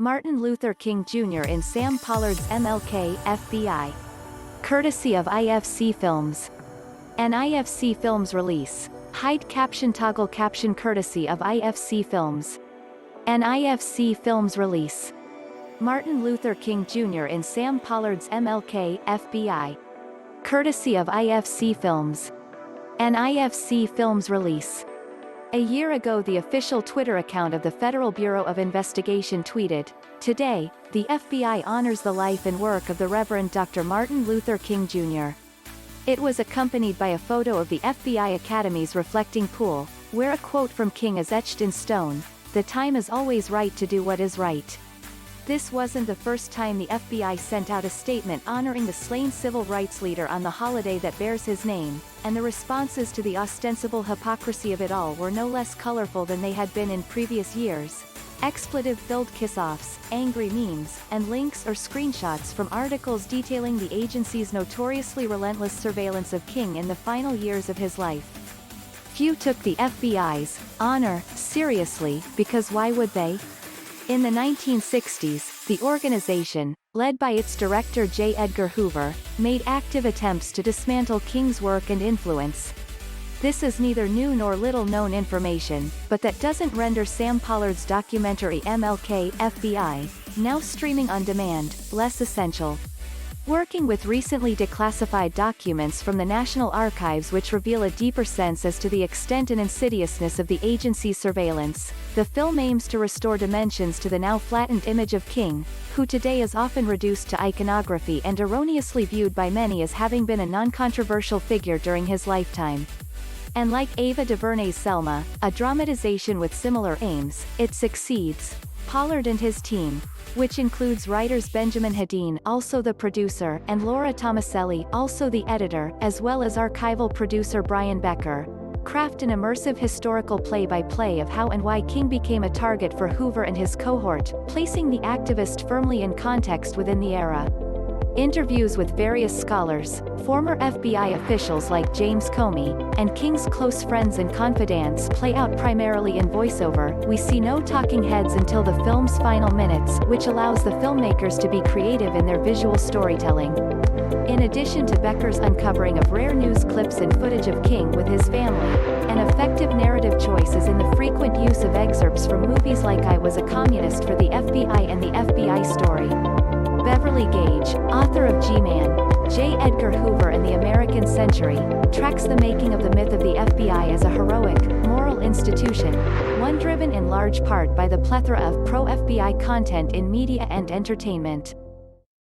Martin Luther King Jr. in Sam Pollard's MLKFBI. Courtesy of IFC Films. An IFC Films release. Hide caption toggle caption courtesy of IFC Films. An IFC Films release. Martin Luther King Jr. in Sam Pollard's MLKFBI. Courtesy of IFC Films. An IFC Films release. A year ago, the official Twitter account of the Federal Bureau of Investigation tweeted, "Today, the FBI honors the life and work of the Reverend Dr. Martin Luther King Jr." It was accompanied by a photo of the FBI Academy's reflecting pool, where a quote from King is etched in stone, "The time is always right to do what is right." This wasn't the first time the FBI sent out a statement honoring the slain civil rights leader on the holiday that bears his name, and the responses to the ostensible hypocrisy of it all were no less colorful than they had been in previous years. Expletive-filled kiss-offs, angry memes, and links or screenshots from articles detailing the agency's notoriously relentless surveillance of King in the final years of his life. Few took the FBI's honor seriously, because why would they? In the 1960s, the organization, led by its director J. Edgar Hoover, made active attempts to dismantle King's work and influence. This is neither new nor little-known information, but that doesn't render Sam Pollard's documentary MLKFBI, now streaming on demand, less essential. Working with recently declassified documents from the National Archives which reveal a deeper sense as to the extent and insidiousness of the agency's surveillance, the film aims to restore dimensions to the now flattened image of King, who today is often reduced to iconography and erroneously viewed by many as having been a non-controversial figure during his lifetime. And like Ava DuVernay's Selma, a dramatization with similar aims, it succeeds. Pollard and his team, which includes writers Benjamin Hedin, also the producer, and Laura Tomaselli, also the editor, as well as archival producer Brian Becker, craft an immersive historical play-by-play of how and why King became a target for Hoover and his cohort, placing the activist firmly in context within the era. Interviews with various scholars, former FBI officials like James Comey, and King's close friends and confidants play out primarily in voiceover. We see no talking heads until the film's final minutes, which allows the filmmakers to be creative in their visual storytelling. In addition to Becker's uncovering of rare news clips and footage of King with his family, an effective narrative choice is in the frequent use of excerpts from movies like I Was a Communist for the FBI and the FBI Story. Beverly Gage, author of G-Man, J. Edgar Hoover and the American Century, tracks the making of the myth of the FBI as a heroic, moral institution, one driven in large part by the plethora of pro-FBI content in media and entertainment.